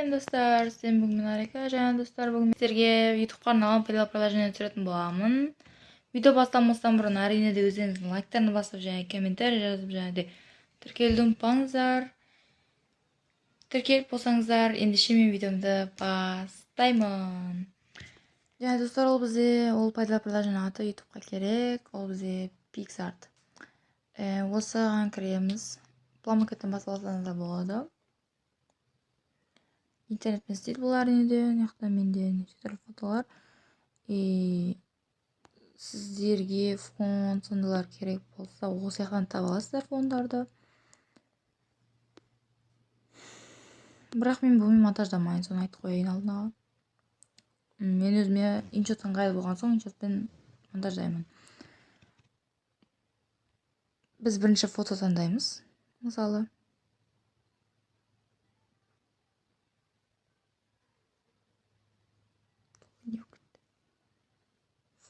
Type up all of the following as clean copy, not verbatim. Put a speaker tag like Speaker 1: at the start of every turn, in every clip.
Speaker 1: Сәлем достар, сізден бүгін мен Арика. Және достар, бүгін сіздерге YouTube-қа арналған пайдалы приложение түсіретін боламын. Видео бастамастан бұрын әрине де өздеріңіздің лайктарны басып және комментарий жазып және де тіркелуді ұмытпаңыздар. Тіркеліп болсаңыздар, ендеше мен видеомды бастаймын. Және достар, ол пайдалы приложение аты YouTube-қа керек. Ол бізде PicsArt. Осыған кіреміз. Пламакеттен басталсаңыз да болады. Интернетпен істейді бұл әрине де, яқта менде неше түрлі фотолар. Сіздерге фон сондайлар керек болса, осы жақтан таба аласыздар фондарды. Бірақ мен бұны монтаждамайын, соны айтып қояйын алдына. Мен өзіме иншот ыңғайлы болған соң иншотпен монтаждаймын. Біз бірінші фото таңдаймыз, мысалы.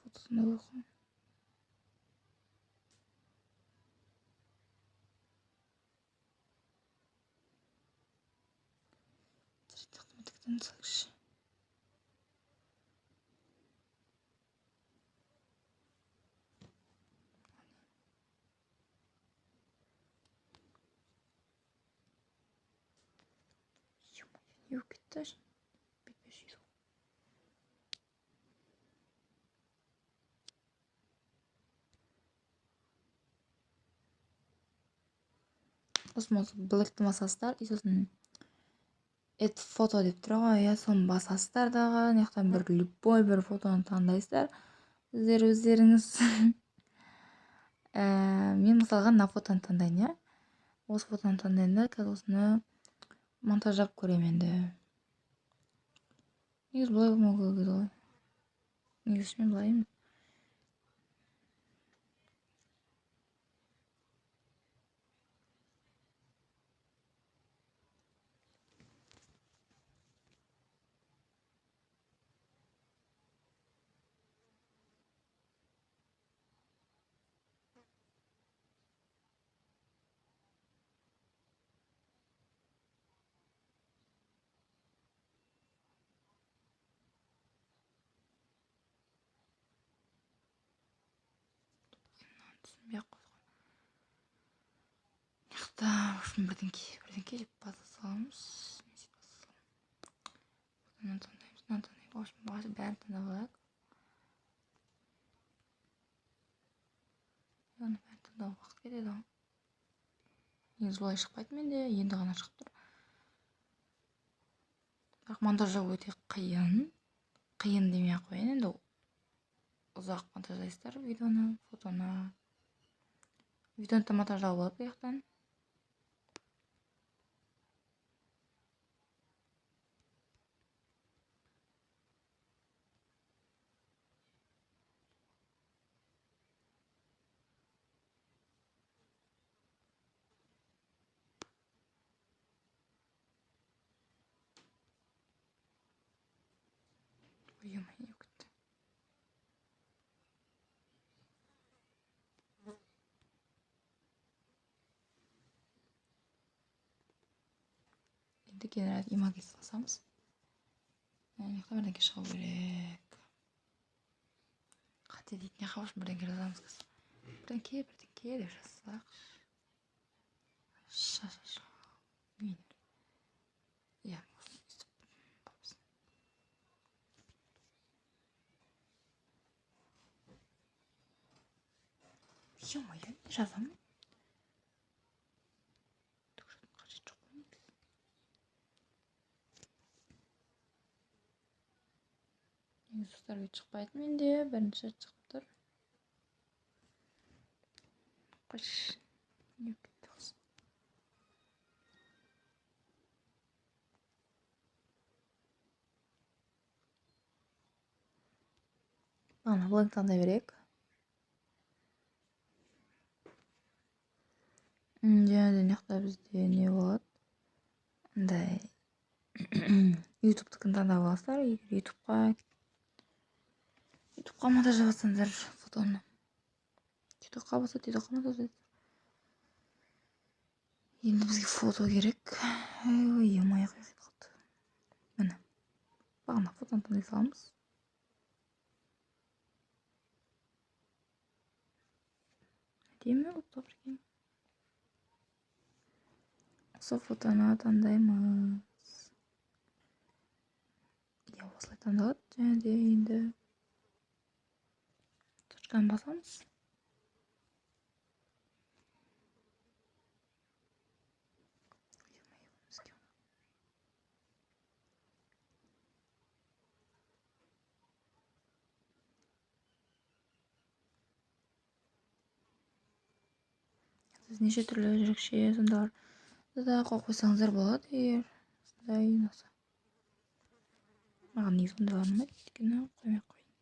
Speaker 1: Фотосында оқы. Yok gitti. Bitmiş. Осмос білікті басасыздар, и сосын это фото деп тұр ғой, соны басасыздар дағы, яқтан бір любой бір фотоны таңдайсыздар. Сіздер өздеріңіз. Мен мысалға мына фотоны таңдайын, иә. Осы фотоны таңдайын да, қазір осыны монтаждап көремін енді. Негізі бұлай болмау керек еді ғой. Негізі мен бұлай емес. Бірден келіп баса саламыз. Мынаны таңдаймыз. Бәрін таңдап алайық. Бәрін таңдап уақыт кетеді. Негізі бұлай шықпайды менде, енді ғана шығып тұр. Бірақ монтаждау өте қиын. Қиын демей ақ қояйын, енді ұзақ монтаждайсыздар видеоны, фотоны. Видеоны монтаждау болады бұл жақтан. Ой-ой-ой. Енді генерат имаги салсамыз. Яқта бірдеңке шығу керек. Қате дейтін яқа үшін бірдеңке жазамыз кіз. Бірдеңке деп жазсақ. Ша. Мен. Я. Ё-моё, не жазамын. Достар бет шықпайды менде, бірінші шығып тұр. Қош. Не кетті осы. Ана, бланк таңдай берейік. Және неқта бізде не болады? Андай. YouTube-тікін таңдап аласыздар. YouTube-қа монтаждап жатсаңыздар фотоны. TikTok-қа болса TikTok-қа монтаждайсыздар. Енді бізге фото керек. Ой, ой-ой, қалды. таңдай саламыз. Әдемі болып тұр екен. Осы фотоны таңдаймыз. Осылай таңдалады. Және де енді точканы басамыз. Сіз неше түрлі жүрекше сондайларды да қойып қойсаңыздар болады, егер сондай ұнаса. Маған негізі ондайлар ұнамайды, өйткені қоймай ақ қояйын.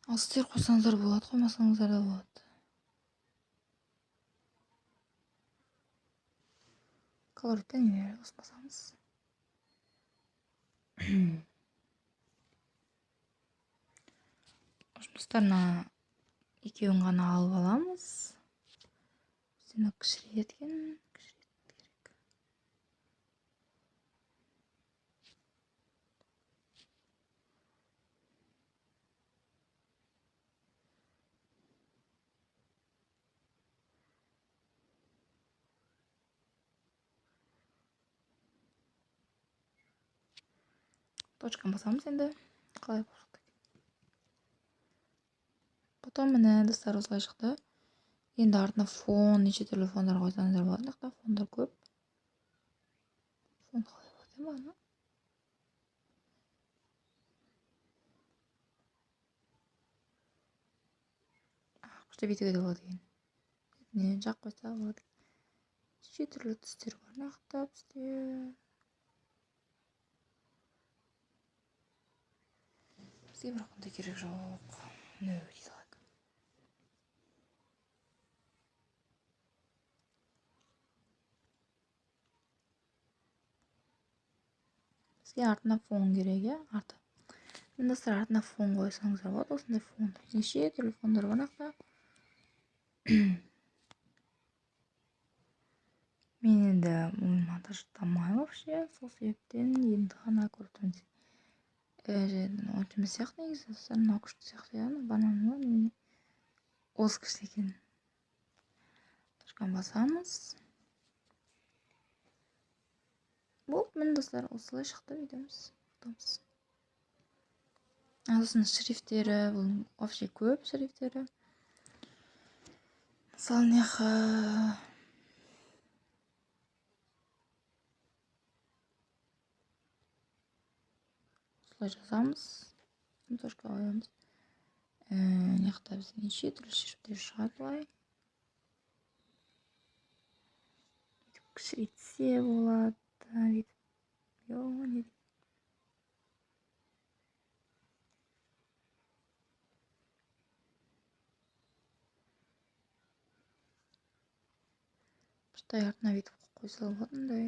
Speaker 1: Ал сіздер қойсаңыздар болады, қоймасаңыздар да болады. Колориттен басамыз. Жұмыстарына екеуін ғана алып аламыз. Сені кішірейткен керек. Точканы басамыз енді. Қалай болып шықты. Потом міне достар осылай шықты. Енді артына фон, неше түрлі фондар қойсаңыздар болады. Мына фондар көп. Фон қалай болады маған? Күшті бүйтуге де болады екен. Не жақ қойса болады. Неше түрлі түстер бар. Нақты бізде. Бізге бір қандай керек жоқ. Не дейді алайық. Бізге артына фон керек, иә? Арты. Мен достар артына фон қойсаңыздар болады. Осындай фон. Неше түрлі фондар бар нақты. Мен енді монтаждамаймын вообще. Сол себептен енді ғана көріп тұрмын. Онша сияқты негізі. Мынау күшті сияқты, иә? Бананы осы күшті екен. Точканы басамыз. Болды, міне достар, осылай шықты видеомыз. Сосын шрифттері, бұл вообще көп шрифттері. Мысалы, осылай жазамыз. Точка қоямыз. Неқта бізде неше түрлі шрифттер шығады былай. Кішірейтсе болады. Бұштай артына бүйтіп қойса болады мындай.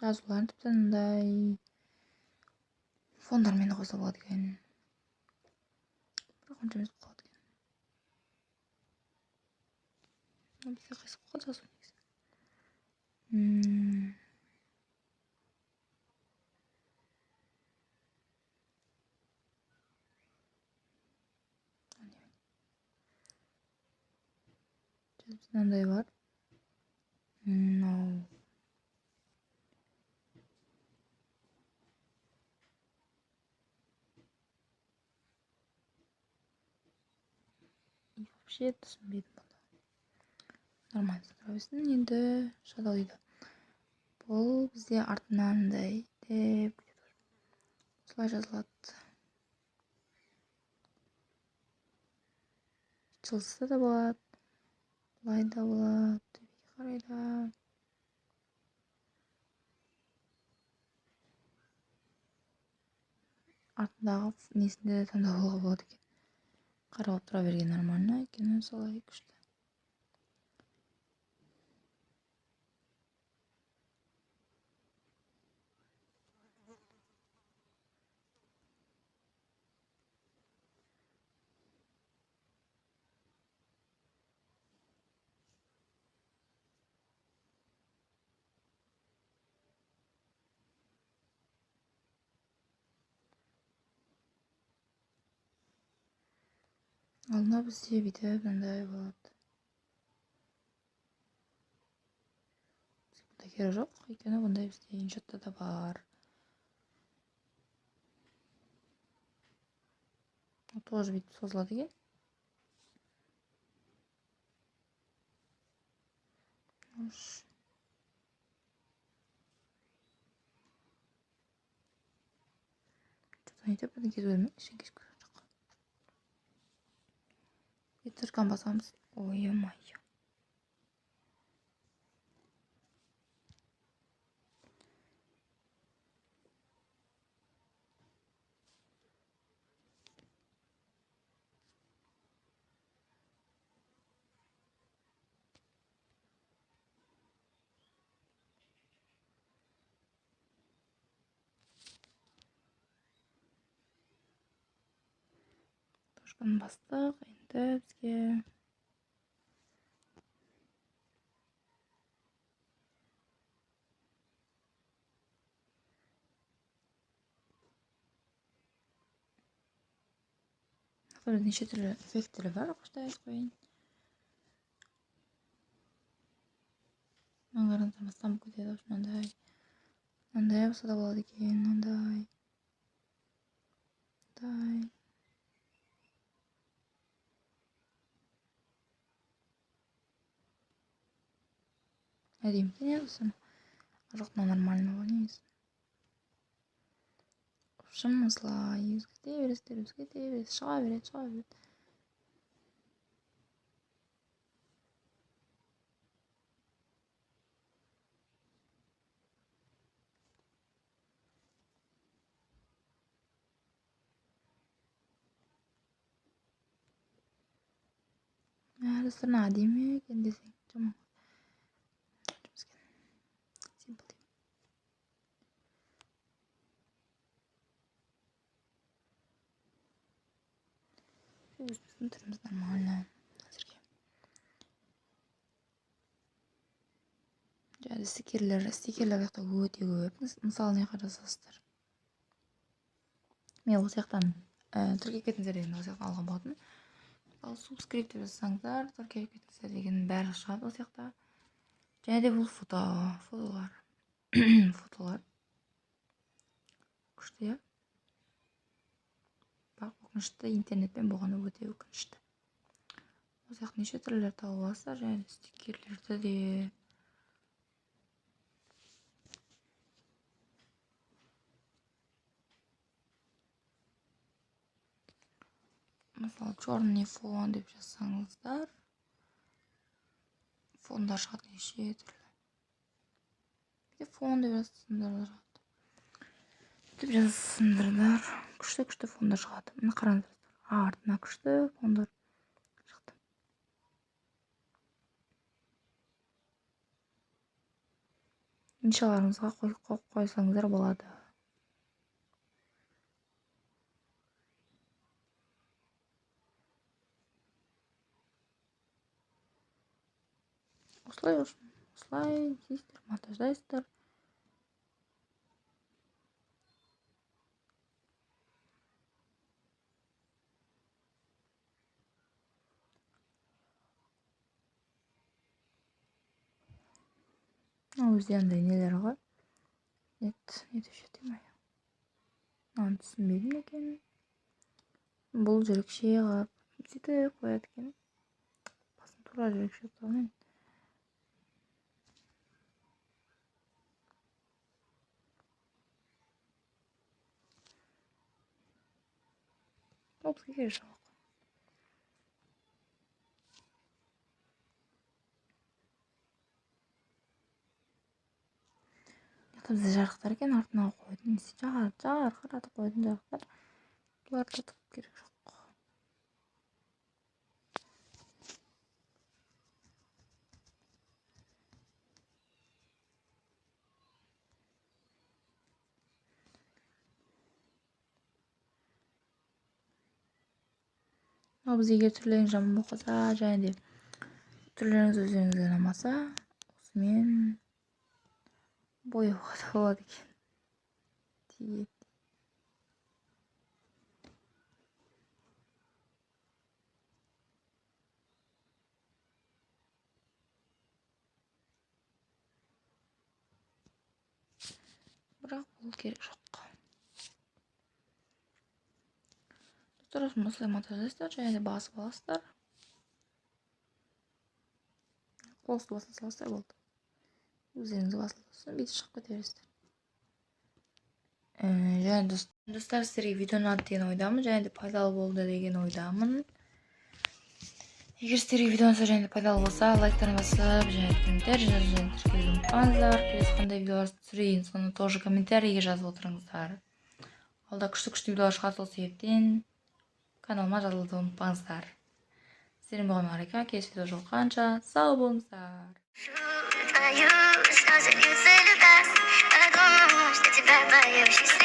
Speaker 1: Жазуларын тіпті мындай фондармен қойса болады екен. Бірақ онша емес болады екен. Бізде қайсы болады жазу негізі. Мынандай бар. Вообще түсінбедім бұны. Нормально сұрабесін. Енді шадал дейді. Бұл бізде артынандай деп осылай жазылады. Жылсы да болады. Бұлай да болады. Төбеге қарай да. Артындағы несінде таңдауға болады екен. Қарап тұра берген нормально екен. Солай күшті. алдында бізде бүйтіп мындай болады. Бұндай керегі жоқ, өйткені бұндай бізде иншотта да бар. Тоже бүйтіп созылады екен. Айтып бірден кетіп бермек, ішін кешіп көрген жоқ. Циркан басамыз. Ой-ой-ой. Тошканы бастық, енді бізге неше түрлі эффекттері бар, қоштай айтып қояйын. Маңғарыңыздан бастан кетеді, мынандай. Мынандай болса да болады екен, мынандай. Мындай. Әдемі екен иә осы. Жоқ, нормального негізі. В общем, осылай өзгерте бересіздер, шыға береді. Әрісін әдемі екен десең, жаман. Simple деймін. Өзіміздің түріміз нормально. Әзірге. Және стикерлер жақта өте көп. Мысалы не қарасыздар. Мен осы жақтан Түркия кетіңіздер деген осы жақтан алған болатын. Ал субскрипт деп жазсаңыздар, Түркия кетіңіздер деген бәрі шығады осы жақта. Және де бұл фотолар. Фотолар. Күшті, иә. Бірақ өкінішті интернетпен болғаны өте өкінішті. Осы жақта неше түрлілер тауып аласыздар, және стикерлерді де. Мысалы, черный фон деп жазсаңыздар, фондар шығады неше түрлі. Фон деп жазсаңыздар шығады. Деп жазсаңыздар, күшті фондар шығады. Мына қараңыздар. Артына күшті фондар шықты. Иншаларыңызға қойсаңыздар болады. Осылай дейсіздер, монтаждайсыздар. Өзде андай нелер ғой. Не деуші едім ай. Мынаны түсінбедім екен. Бұл жүрекше қап. Сөйтіп қояды екен. Басын тура жүрекше салмайын. Бізге керек жоқ. Бізде жарықтар екен, артына қойдым. Жарқыратып қойдым жарықтар. Бұларды да керек жоқ. Ал біз егер түрлеріңіз жаман болса, және де түрлеріңіз өздеріңізге ұнамаса, осымен бояуға да болады екен. Biroq bu kerak yo'q. Dostlar, осылай монтаждайсыздар, және де басып аласыздар. Қолсыз басыла саласыздар болды. Өзіңіз басылсын, бүйтіп шығып кете бересіздер. Және достар, сіздерге видео ұнады деген ойдамын, және де пайдалы болды деген ойдамын. Егер сіздерге видео ұнаса және де пайдалы болса, лайктарын басып, және де комментарий жазып, және тіркелуді ұмытпаңыздар. Келесі қандай видеолар түсірейін, соны тоже комментарийге жазып отырыңыздар. Алда күшті видеолар шығады, сол себептен каналыма жазылуды ұмытпаңыздар. Сіздермен болған Марика, келесі видео жолыққанша сау болыңыздар. Боюсь,